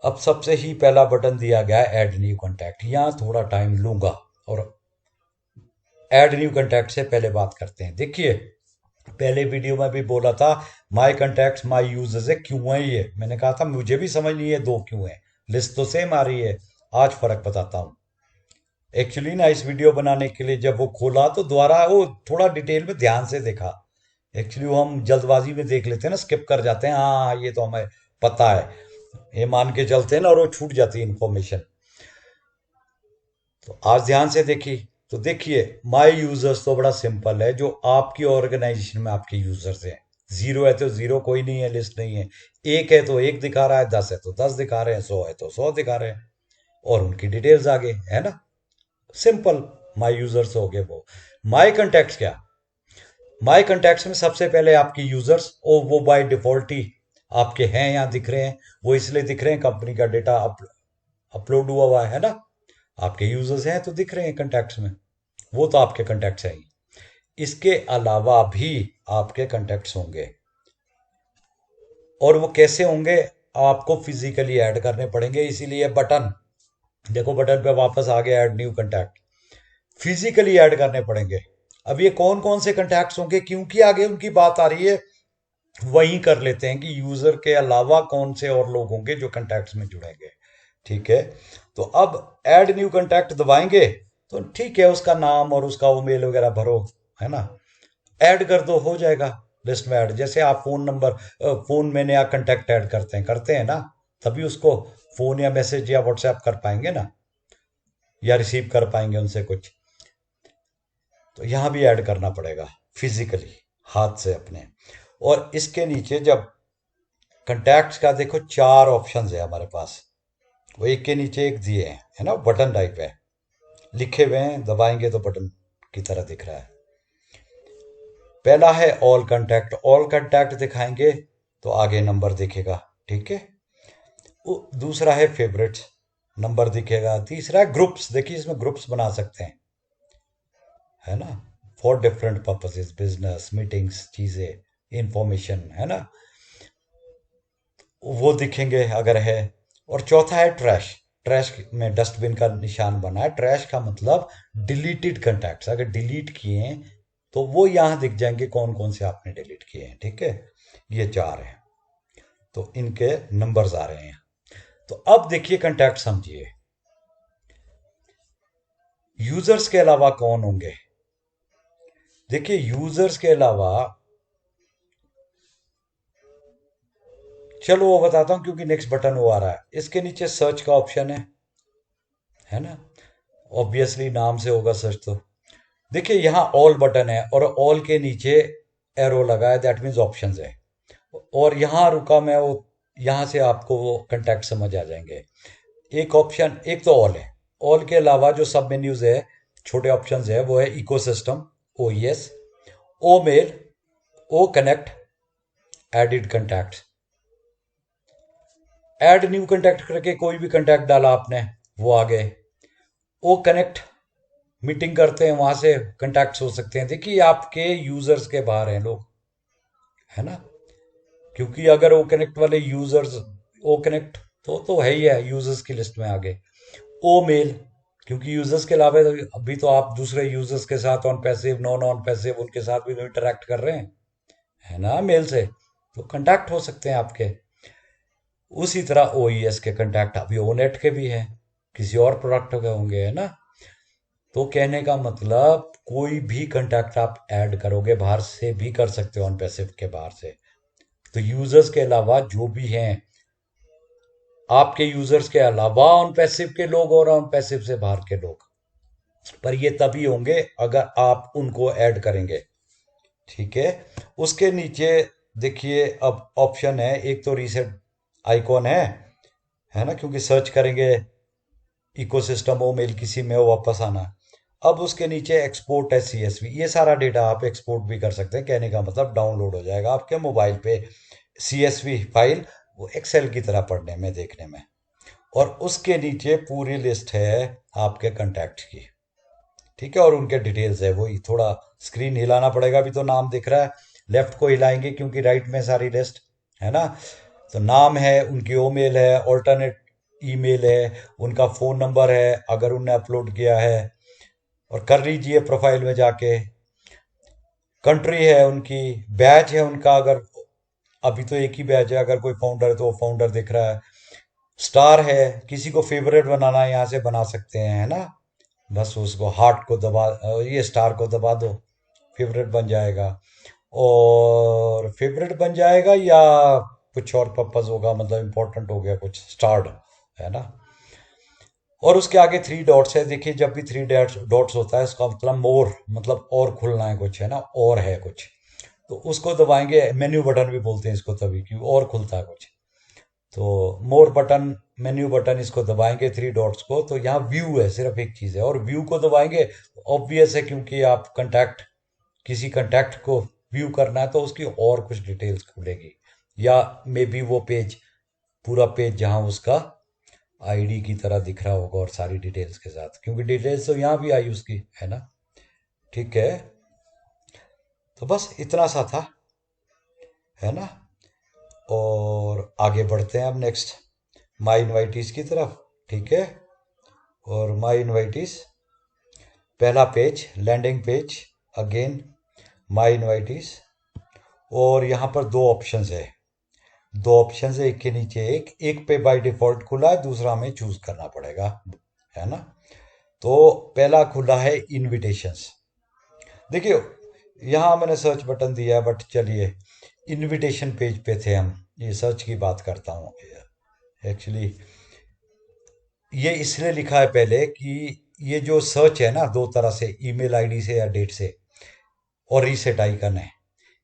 अब सबसे ही पहला बटन दिया गया है ऐड न्यू कॉन्टैक्ट, यहाँ थोड़ा टाइम लूंगा और ऐड न्यू कंटैक्ट से पहले बात करते हैं। देखिए पहले वीडियो में भी बोला था माई कंटैक्ट्स माई यूजर्स है, क्यों है ये, मैंने कहा था मुझे भी समझ नहीं है दो क्यों है, लिस्ट तो सेम आ रही है। आज फर्क बताता हूँ। एक्चुअली ना इस वीडियो बनाने के लिए जब वो खोला तो दोबारा वो थोड़ा डिटेल में ध्यान से देखा। एक्चुअली वो हम जल्दबाजी में देख लेते हैं ना, स्किप कर जाते हैं, हाँ ये तो हमें पता है, ये मान के चलते हैं ना, और वो छूट जाती है इंफॉर्मेशन। तो आज ध्यान से देखी। तो देखिए माई यूजर्स तो बड़ा सिंपल है, जो आपकी ऑर्गेनाइजेशन में आपके यूजर्स हैं। जीरो है तो जीरो, कोई नहीं है, लिस्ट नहीं है। एक है तो एक दिखा रहा है, 10 है तो 10 दिखा रहे हैं, 100 है तो 100 दिखा रहे हैं, और उनकी डिटेल्स आगे है ना। सिंपल माई यूजर्स हो गए वो। माई कंटेक्ट क्या, माई कंटेक्ट्स में सबसे पहले आपकी यूजर्स, और वो बाय डिफॉल्ट ही आपके हैं, यहाँ दिख रहे हैं। वो इसलिए दिख रहे हैं कंपनी का डेटा अपलोड हुआ हुआ है ना, आपके यूजर्स हैं तो दिख रहे हैं कंटेक्ट्स में, वो तो आपके कंटेक्ट्स हैं ही। इसके अलावा भी आपके कंटेक्ट्स होंगे, और वो कैसे होंगे, आपको फिजिकली ऐड करने पड़ेंगे, इसीलिए बटन देखो, बटन पे वापस आ गया add new contact, physically add करने पड़ेंगे। अब ये कौन कौन से कंटैक्ट्स होंगे, क्योंकि आगे उनकी बात आ रही है, वही कर लेते हैं कि यूजर के अलावा कौन से और लोग होंगे जो कंटैक्ट्स में जुड़ेंगे। ठीक है, तो अब ऐड न्यू कंटैक्ट दबाएंगे तो ठीक है, उसका नाम और उसका वो मेल वगैरह भरो, है ना, ऐड कर दो, हो जाएगा लिस्ट में ऐड। जैसे आप फोन नंबर, फोन में नया कंटैक्ट ऐड करते हैं ना, तभी उसको फोन या मैसेज या व्हाट्सएप कर पाएंगे ना, या रिसीव कर पाएंगे उनसे कुछ। तो यहां भी ऐड करना पड़ेगा फिजिकली, हाथ से अपने। और इसके नीचे जब कंटैक्ट्स का देखो 4 ऑप्शंस है हमारे पास, वो एक के नीचे एक दिए हैं, है ना, बटन टाइप है, लिखे हुए हैं, दबाएंगे तो बटन की तरह दिख रहा है। पहला है ऑल कंटैक्ट, ऑल कंटैक्ट दिखाएंगे तो आगे नंबर दिखेगा, ठीक है। दूसरा है फेवरेट्स, नंबर दिखेगा। तीसरा है ग्रुप्स, देखिए इसमें ग्रुप्स बना सकते हैं, है ना, for different purposes, business meetings, चीजें, इंफॉर्मेशन, है ना, वो दिखेंगे अगर है। और चौथा है ट्रैश, ट्रैश में डस्टबिन का निशान बना है। ट्रैश का मतलब डिलीटेड कंटैक्ट्स, अगर डिलीट किए हैं तो वो यहां दिख जाएंगे कौन कौन से आपने डिलीट किए हैं, ठीक है। ये 4 हैं, तो इनके नंबर्स आ रहे हैं। तो अब देखिए कंटैक्ट समझिए, यूजर्स के अलावा कौन होंगे। देखिए यूजर्स के अलावा, चलो वो बताता हूं, क्योंकि नेक्स्ट बटन वो आ रहा है, इसके नीचे सर्च का ऑप्शन है ना, ऑब्वियसली नाम से होगा सर्च। तो देखिए यहाँ ऑल बटन है, और ऑल के नीचे एरो लगा है, दैट मीन्स ऑप्शंस है। और यहाँ रुका मैं, वो यहाँ से आपको वो कंटैक्ट समझ आ जाएंगे। एक ऑप्शन, एक तो ऑल है, ऑल के अलावा जो सब मेन्यूज है, छोटे ऑप्शंस है, वो है ecosystem, OES, O mail, O connect, added contact. Add new contact करके कोई भी कंटैक्ट डाला आपने, वो आ गए। ओ कनेक्ट, मीटिंग करते हैं वहां से कंटैक्ट्स हो सकते हैं। देखिए आपके यूजर्स के बाहर हैं लोग, है ना, क्योंकि अगर ओ कनेक्ट वाले यूजर्स, ओ कनेक्ट तो है ही है, यूजर्स की लिस्ट में आ गए। ओ मेल, क्योंकि यूजर्स के अलावा अभी तो आप दूसरे यूजर्स के साथ on passive, non on passive, उनके साथ भी तो इंटरेक्ट कर रहे हैं, है ना, मेल से, तो कंटैक्ट हो सकते हैं आपके। उसी तरह OES के कंटैक्ट अभी ओनेट के भी हैं, किसी और प्रोडक्ट के होंगे, है ना। तो कहने का मतलब कोई भी कंटैक्ट आप ऐड करोगे, बाहर से भी कर सकते हो, ऑन पैसिव के बाहर से। तो यूजर्स के अलावा जो भी हैं, आपके यूजर्स के अलावा ऑन पैसिव के लोग और ऑन पैसिव से बाहर के लोग, पर ये तभी होंगे अगर आप उनको ऐड करेंगे, ठीक है। उसके नीचे देखिए अब ऑप्शन है, एक तो रीसेट आइकॉन है ना, क्योंकि सर्च करेंगे इकोसिस्टम हो, मेल किसी में हो, वापस आना। अब उसके नीचे एक्सपोर्ट है CSV, ये सारा डेटा आप एक्सपोर्ट भी कर सकते हैं, कहने का मतलब डाउनलोड हो जाएगा आपके मोबाइल पे CSV फाइल, वो एक्सेल की तरह पढ़ने में, देखने में। और उसके नीचे पूरी लिस्ट है आपके कंटैक्ट की, ठीक है, और उनके डिटेल्स है। वही थोड़ा स्क्रीन हिलाना पड़ेगा, अभी तो नाम दिख रहा है, लेफ्ट को हिलाएंगे क्योंकि राइट में सारी लिस्ट है ना। तो नाम है, उनकी ईमेल है, ऑल्टरनेट ईमेल है, उनका फ़ोन नंबर है अगर उनने अपलोड किया है, और कर लीजिए प्रोफाइल में जाके। कंट्री है उनकी, बैच है उनका, अगर अभी तो एक ही बैच है, अगर कोई फाउंडर है तो वो फाउंडर दिख रहा है। स्टार है, किसी को फेवरेट बनाना है यहाँ से बना सकते हैं, है ना। बस उसको हार्ट को दबा, ये स्टार को दबा दो, फेवरेट बन जाएगा। और फेवरेट बन जाएगा या कुछ और पर्पज होगा, मतलब इंपॉर्टेंट हो गया कुछ, स्टार्ड, है ना। और उसके आगे थ्री डॉट्स है, देखिए जब भी थ्री डॉट्स होता है इसका मतलब मोर, मतलब और खुलना है कुछ, है ना, और है कुछ। तो उसको दबाएंगे, मेन्यू बटन भी बोलते हैं इसको तभी, क्योंकि और खुलता है कुछ। तो मोर बटन, मेन्यू बटन, इसको दबाएंगे थ्री डॉट्स को, तो यहाँ व्यू है, सिर्फ एक चीज़ है, और व्यू को दबाएंगे। ऑब्वियस है, क्योंकि आप कंटैक्ट, किसी कंटैक्ट को व्यू करना है तो उसकी और कुछ डिटेल्स खुलेगी, या मे बी वो पेज, पूरा पेज जहाँ उसका आईडी की तरह दिख रहा होगा और सारी डिटेल्स के साथ, क्योंकि डिटेल्स तो यहाँ भी आई उसकी, है ना। ठीक है, तो बस इतना सा था, है ना। और आगे बढ़ते हैं अब नेक्स्ट माई इनवाइटीज की तरफ। ठीक है, और माई इनवाइटीज पहला page, landing page, again my invitees. और यहाँ पर दो ऑप्शंस है, दो ऑप्शन है, एक के नीचे एक, एक पे बाय डिफॉल्ट खुला है, दूसरा हमें चूज करना पड़ेगा, है ना। तो पहला खुला है इनविटेशंस। देखिए यहाँ मैंने सर्च बटन दिया है, बट चलिए इनविटेशन पेज पे थे हम, ये सर्च की बात करता हूँ। एक्चुअली ये इसलिए लिखा है पहले कि ये जो सर्च है ना, दो तरह से, ईमेल आईडी से या डेट से, और रीसेट आइकन है,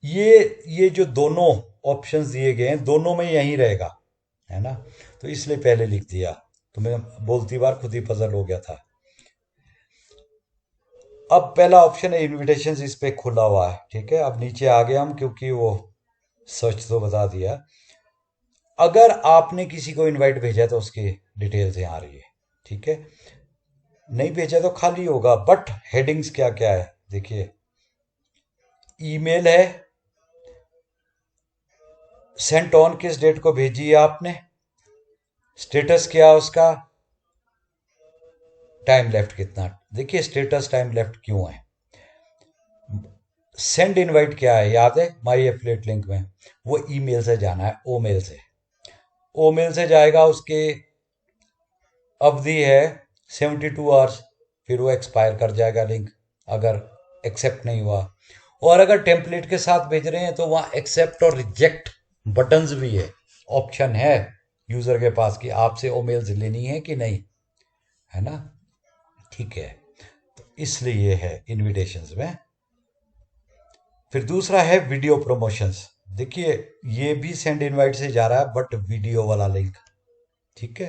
ये जो दोनों ऑप्शंस दिए गए हैं, दोनों में यही रहेगा, है ना। तो इसलिए पहले लिख दिया, तो मैं बोलती बार खुद ही पजल हो गया था। अब पहला ऑप्शन है इनविटेशन, इस पे खुला हुआ है, ठीक है। अब नीचे आ गए हम, क्योंकि वो सर्च तो बता दिया। अगर आपने किसी को इनवाइट भेजा है तो उसकी डिटेल्स यहाँ आ रही है, ठीक है। नहीं भेजा तो खाली होगा, बट हेडिंग्स क्या क्या है देखिए। ईमेल है, सेंट ऑन किस डेट को भेजी है आपने, स्टेटस क्या है उसका, टाइम लेफ्ट कितना। देखिए स्टेटस टाइम लेफ्ट क्यों है। सेंड इनवाइट क्या है, याद है माई एफिलिएट लिंक में, वो ईमेल से जाना है, ओ मेल से, ओ मेल से जाएगा, उसके अवधि है 72 आवर्स, फिर वो एक्सपायर कर जाएगा लिंक, अगर एक्सेप्ट नहीं हुआ। और अगर टेम्पलेट के साथ भेज रहे हैं तो वहाँ एक्सेप्ट और रिजेक्ट बटन्स भी है, ऑप्शन है यूज़र के पास कि आपसे ओ मेल्स लेनी है कि नहीं, है ना। ठीक है, तो इसलिए है इनविटेशंस में। फिर दूसरा है वीडियो प्रमोशंस। देखिए ये भी सेंड इनवाइट से जा रहा है, बट वीडियो वाला लिंक, ठीक है।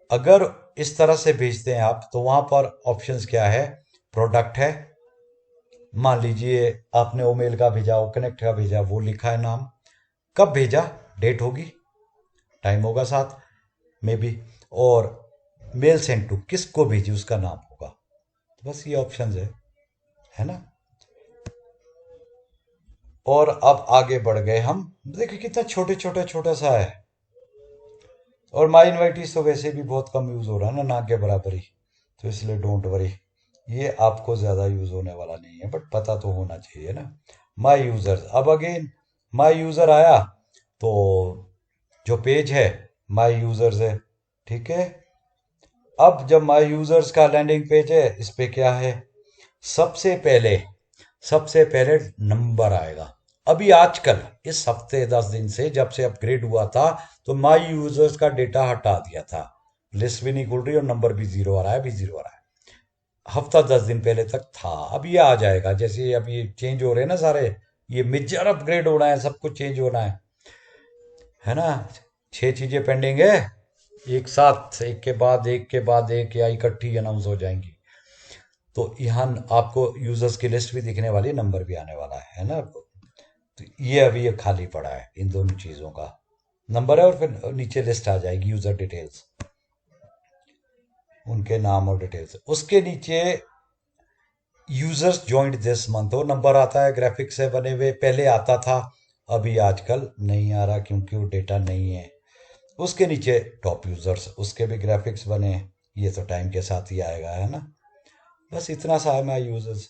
अगर इस तरह से भेजते हैं आप, तो वहां पर ऑप्शंस क्या है, प्रोडक्ट है, मान लीजिए आपने ओ मेल का भेजा, ओ कनेक्ट का भेजा, वो लिखा है नाम, कब भेजा, डेट होगी, टाइम होगा साथ में भी, और मेल सेंड टू, किसको भेजी उसका नाम होगा। तो बस ये ऑप्शंस है ना। और अब आगे बढ़ गए हम, देखिए कितना छोटे छोटे छोटा सा है। और माई इन्वाइटीज तो वैसे भी बहुत कम यूज़ हो रहा है ना, के बराबर ही, तो इसलिए डोंट वरी, ये आपको ज़्यादा यूज़ होने वाला नहीं है, बट पता तो होना चाहिए ना। माई यूज़र्स, अब अगेन माई यूज़र आया, तो जो पेज है माई यूज़र्स है, ठीक है। अब जब माई यूज़र्स का लैंडिंग पेज है, इस पे क्या है, सबसे पहले, सबसे पहले नंबर आएगा। अभी आजकल इस हफ्ते 10 दिन से, जब से अपग्रेड हुआ था, तो माई यूजर्स का डेटा हटा दिया था, लिस्ट भी नहीं खुल रही और नंबर भी जीरो आ रहा है, भी जीरो आ रहा है। हफ्ता 10 दिन पहले तक था, अब ये आ जाएगा, जैसे अब ये चेंज हो रहे हैं ना सारे, ये मेजर अपग्रेड होना है, सब कुछ चेंज होना है ना। 6 चीजें पेंडिंग है, एक साथ, एक के बाद एक के बाद एक, या इकट्ठी अनाउंस हो जाएंगी। तो यहाँ आपको यूजर्स की लिस्ट भी दिखने वाली, नंबर भी आने वाला है ना। तो ये अभी ये खाली पड़ा है, इन दोनों चीज़ों का नंबर है, और फिर नीचे लिस्ट आ जाएगी यूज़र डिटेल्स, उनके नाम और डिटेल्स, उसके नीचे यूजर्स ज्वाइंट दिस मंथ, वो नंबर आता है, ग्राफिक्स से बने हुए, पहले आता था, अभी आजकल नहीं आ रहा क्योंकि वो डेटा नहीं है। उसके नीचे टॉप यूजर्स, उसके भी ग्राफिक्स बने हैं, ये तो टाइम के साथ ही आएगा, है ना। बस इतना सा है माई यूजर्स।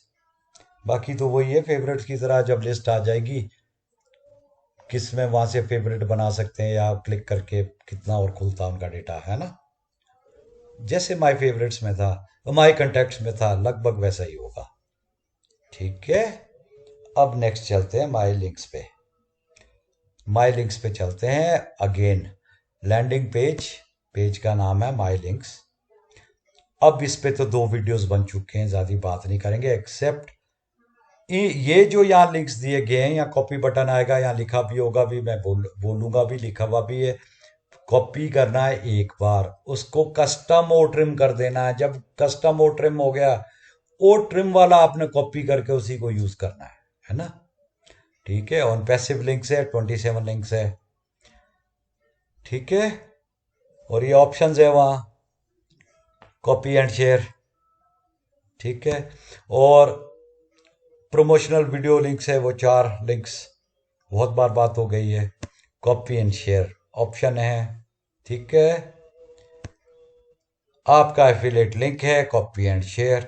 बाकी तो वही है, फेवरेट्स की तरह जब लिस्ट आ जाएगी किस में वहां से फेवरेट बना सकते हैं, या क्लिक करके कितना और खुलता उनका डेटा, है ना। जैसे माई फेवरेट्स में था, माई कॉन्टैक्ट्स में था, लगभग वैसा ही होगा। ठीक है। अब नेक्स्ट चलते हैं माई लिंक्स पे। माई लिंक्स पे चलते हैं। अगेन लैंडिंग पेज, पेज का नाम है माई लिंक्स। अब इस पे तो 2 वीडियोस बन चुके हैं, ज़्यादा बात नहीं करेंगे, एक्सेप्ट ये जो यहाँ लिंक्स दिए गए हैं, यहाँ कॉपी बटन आएगा, यहाँ लिखा भी होगा भी, मैं बोलूंगा भी, लिखा हुआ भी है। कॉपी करना है एक बार, उसको कस्टम ओ ट्रिम कर देना है। जब कस्टम ओ ट्रिम हो गया, ओ ट्रिम वाला आपने कॉपी करके उसी को यूज करना है ना। ठीक है। ऑन पैसिव लिंक्स है, 27 लिंक्स है। ठीक है। और ये ऑप्शंस है वहाँ, कॉपी एंड शेयर। ठीक है। और प्रमोशनल वीडियो लिंक्स है वो 4 लिंक्स, बहुत बार बात हो गई है। कॉपी एंड शेयर ऑप्शन है। ठीक है। आपका एफिलेट लिंक है, कॉपी एंड शेयर।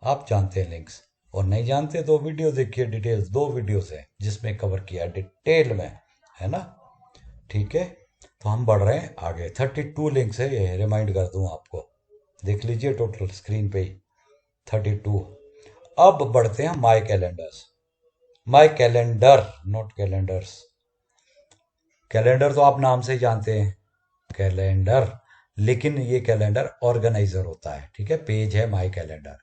आप जानते हैं लिंक्स, और नहीं जानते तो वीडियो देखिए, डिटेल्स 2 वीडियोस हैं जिसमें कवर किया डिटेल में, है ना। ठीक है। तो हम बढ़ रहे हैं आगे। 32 लिंक्स है, ये रिमाइंड कर दूं आपको, देख लीजिए टोटल स्क्रीन पे ही 32। अब बढ़ते हैं my calendars. My calendar, not calendars. Calendar तो आप नाम से ही जानते हैं, कैलेंडर। लेकिन ये कैलेंडर ऑर्गेनाइजर होता है। ठीक है। पेज है माई कैलेंडर,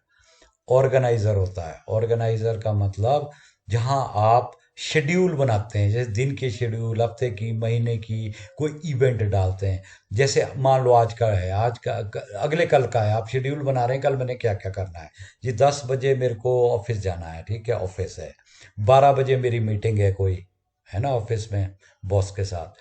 ऑर्गेनाइजर होता है। ऑर्गेनाइजर का मतलब जहां आप शेड्यूल बनाते हैं, जैसे दिन के शेड्यूल, हफ्ते की, महीने की, कोई इवेंट डालते हैं। जैसे मान लो आज का है, आज का अगले कल का है, आप शेड्यूल बना रहे हैं कल मैंने क्या क्या करना है। जी 10 बजे मेरे को ऑफिस जाना है, ठीक है, ऑफिस है। 12 बजे मेरी मीटिंग है कोई, है ना, ऑफिस में बॉस के साथ।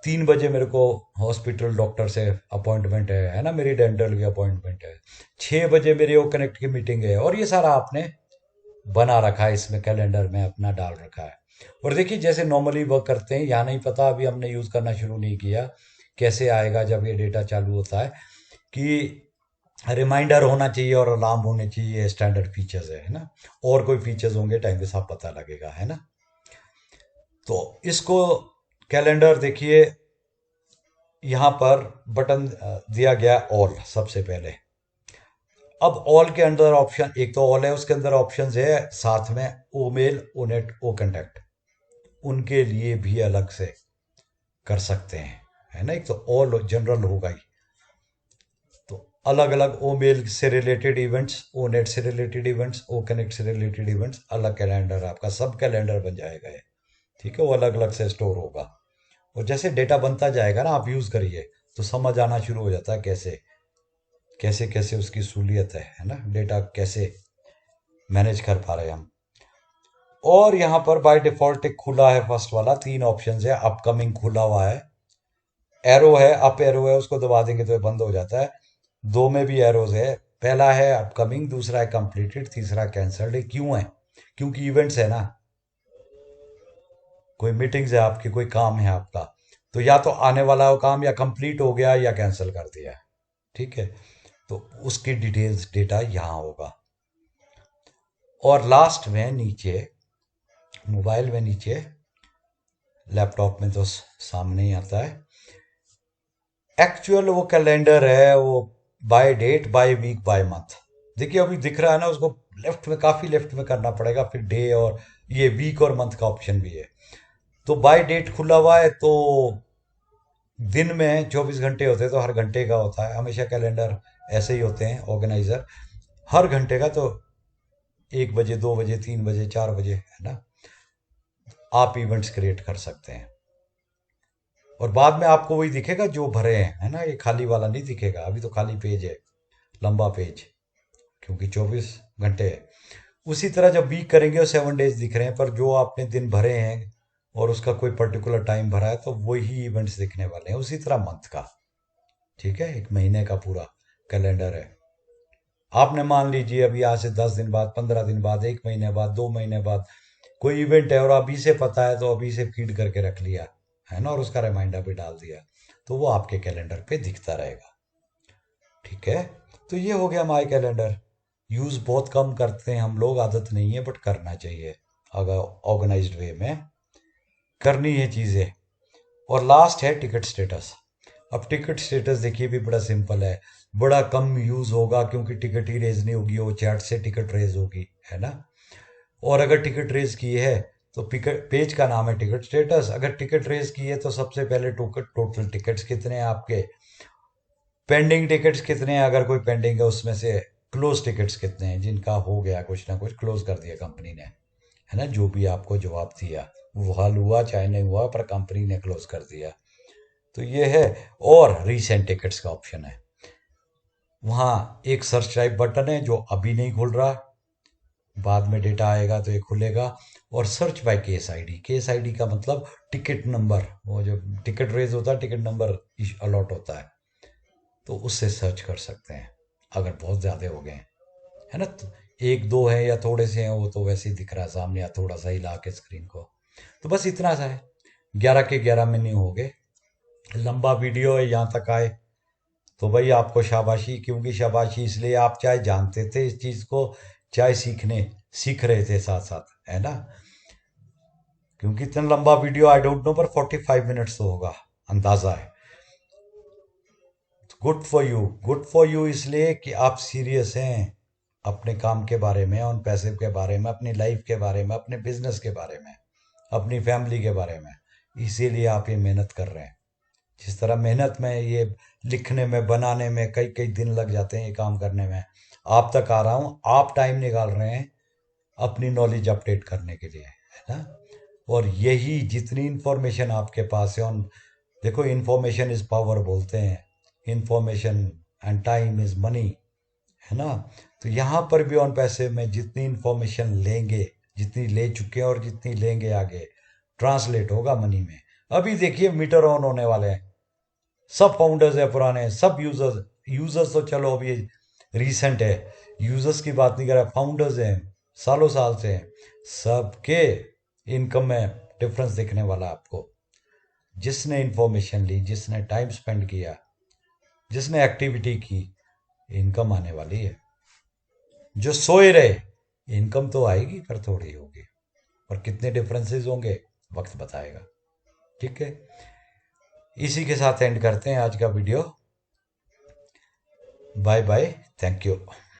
3 बजे मेरे को हॉस्पिटल डॉक्टर से अपॉइंटमेंट है ना, मेरी डेंटल की अपॉइंटमेंट है। 6 बजे मेरी वो कनेक्ट की मीटिंग है। और ये सारा आपने बना रखा है, इसमें कैलेंडर में अपना डाल रखा है। और देखिए जैसे नॉर्मली वर्क करते हैं, यहाँ नहीं पता, अभी हमने यूज़ करना शुरू नहीं किया, कैसे आएगा जब ये डेटा चालू होता है, कि रिमाइंडर होना चाहिए और अलार्म होने चाहिए, स्टैंडर्ड फीचर्स है ना। और कोई फीचर्स होंगे टाइम के साथ पता लगेगा, है ना। तो इसको कैलेंडर देखिए, यहाँ पर बटन दिया गया ऑल सबसे पहले। अब ऑल के अंदर ऑप्शन, एक तो ऑल है, उसके अंदर ऑप्शन है साथ में ओ मेल, ओ नेट, ओ कंटेक्ट, उनके लिए भी अलग से कर सकते हैं, है ना। एक तो ऑल जनरल होगा ही, तो अलग अलग ओ मेल से रिलेटेड इवेंट्स, ओ नेट से रिलेटेड इवेंट्स, ओ कनेक्ट से रिलेटेड इवेंट्स, अलग कैलेंडर, आपका सब कैलेंडर बन जाएगा ये। ठीक है। वो अलग अलग से स्टोर होगा। और जैसे डेटा बनता जाएगा ना, आप यूज करिए तो समझ आना शुरू हो जाता है कैसे कैसे कैसे उसकी सूलियत है ना, डेटा कैसे मैनेज कर पा रहे हैं हम। और यहाँ पर बाय डिफॉल्ट एक खुला है, फर्स्ट वाला 3 ऑप्शंस है, अपकमिंग खुला हुआ है, एरो है, अप एरो है, उसको दबा देंगे तो ये बंद हो जाता है। 2 में भी एरोज है, पहला है अपकमिंग, दूसरा है कंप्लीटेड, तीसरा कैंसल्ड। क्यों है? क्योंकि इवेंट्स है ना, कोई मीटिंग्स है आपकी, कोई काम है आपका, तो या तो आने वाला वो काम या कंप्लीट हो गया या कैंसिल कर दिया। ठीक है। तो उसकी डिटेल्स डेटा यहाँ होगा। और लास्ट में नीचे, मोबाइल में नीचे, लैपटॉप में तो सामने ही आता है, एक्चुअल वो कैलेंडर है, वो by date, by week, by month. देखिए अभी दिख रहा है ना, उसको लेफ्ट में, काफी लेफ्ट में करना पड़ेगा, फिर डे और ये वीक और मंथ का ऑप्शन भी है। तो बाय डेट खुला हुआ है, तो दिन में 24 घंटे होते हैं, तो हर घंटे का होता है हमेशा कैलेंडर, ऐसे ही होते हैं ऑर्गेनाइजर, हर घंटे का। तो 1 बजे, 2 बजे, 3 बजे, 4 बजे, है ना, आप इवेंट्स क्रिएट कर सकते हैं। और बाद में आपको वही दिखेगा जो भरे हैं, है ना, ये खाली वाला नहीं दिखेगा, अभी तो खाली पेज है, लंबा पेज, क्योंकि 24 घंटे है। उसी तरह जब वीक करेंगे वो 7 डेज दिख रहे हैं, पर जो आपने दिन भरे हैं और उसका कोई पर्टिकुलर टाइम भरा है, तो वही इवेंट्स दिखने वाले हैं। उसी तरह मंथ का, ठीक है, एक महीने का पूरा कैलेंडर है। आपने मान लीजिए अभी आज से 10 दिन बाद, 15 दिन बाद, 1 महीने बाद, 2 महीने बाद कोई इवेंट है और अभी से पता है, तो अभी से फीड करके रख लिया, है ना, और उसका रिमाइंडर भी डाल दिया, तो वो आपके कैलेंडर पे दिखता रहेगा। ठीक है। तो ये हो गया माई कैलेंडर। यूज़ बहुत कम करते हैं हम लोग, आदत नहीं है, बट करना चाहिए अगर ऑर्गेनाइज्ड वे में करनी है चीज़ें। और लास्ट है टिकट स्टेटस। अब टिकट स्टेटस देखिए भी बड़ा सिंपल है, बड़ा कम यूज़ होगा क्योंकि टिकट ही रेज नहीं होगी, वो चैट से टिकट रेज होगी, है ना। और अगर टिकट रेज की है तो पेज का नाम है टिकट स्टेटस। अगर टिकट रेज की है तो सबसे पहले टोटल टिकट्स कितने हैं आपके, पेंडिंग टिकट्स कितने हैं, अगर कोई पेंडिंग है उसमें से क्लोज टिकट्स कितने हैं, जिनका हो गया कुछ ना कुछ क्लोज कर दिया कंपनी ने, है ना, जो भी आपको जवाब दिया वो हल हुआ चाहे नहीं हुआ पर कंपनी ने क्लोज कर दिया। तो ये है। और रीसेंट टिकट्स का ऑप्शन है, वहाँ एक सर्च टाइप बटन है जो अभी नहीं खुल रहा, बाद में डेटा आएगा तो ये खुलेगा। और search by case ID, case ID का मतलब टिकट नंबर, वो जो टिकट रेज होता है टिकट नंबर अलॉट होता है, तो उससे सर्च कर सकते हैं अगर बहुत ज़्यादा हो गए हैं, है ना। तो एक दो है या थोड़े से हैं वो तो वैसे ही दिख रहा है सामने, या थोड़ा सा हिला के स्क्रीन को। तो बस इतना सा है, 11 के 11 में नहीं हो गए। लंबा वीडियो है, यहाँ तक आए तो भाई आपको शाबाशी, क्योंकि शाबाशी इसलिए आप चाहे जानते थे इस चीज़ को, चाहे सीख रहे थे साथ साथ, है ना। क्योंकि इतना लंबा वीडियो आई डोंट नो पर 45 मिनट्स तो होगा, अंदाजा है। Good for you, good for you इसलिए कि आप सीरियस हैं अपने काम के बारे में, उन पैसे के बारे में, अपनी लाइफ के बारे में, अपने बिजनेस के बारे में, अपनी फैमिली के बारे में, इसीलिए आप ये मेहनत कर रहे हैं। जिस तरह मेहनत में ये लिखने में बनाने में कई कई दिन लग जाते हैं, ये काम करने में आप तक आ रहा हूँ, आप टाइम निकाल रहे हैं अपनी नॉलेज अपडेट करने के लिए, है ना। और यही जितनी इंफॉर्मेशन आपके पास है उन, देखो इंफॉर्मेशन इज पावर बोलते हैं, information and time is money, है ना। तो यहाँ पर भी ऑन पैसे में जितनी इंफॉर्मेशन लेंगे, जितनी ले चुके हैं और जितनी लेंगे आगे, ट्रांसलेट होगा मनी में। अभी देखिए मीटर ऑन होने वाले हैं, सब फाउंडर्स है पुराने, सब यूजर्स, यूजर्स तो चलो अभी रीसेंट है, यूजर्स की बात नहीं कर रहा, फाउंडर्स हैं सालों साल से हैं, सबके इनकम में डिफरेंस दिखने वाला आपको। जिसने इंफॉर्मेशन ली, जिसने टाइम स्पेंड किया, जिसने एक्टिविटी की, इनकम आने वाली है। जो सोए रहे, इनकम तो आएगी पर थोड़ी होगी, और कितने डिफरेंसेस होंगे वक्त बताएगा। ठीक है, इसी के साथ एंड करते हैं आज का video. Bye bye, thank you.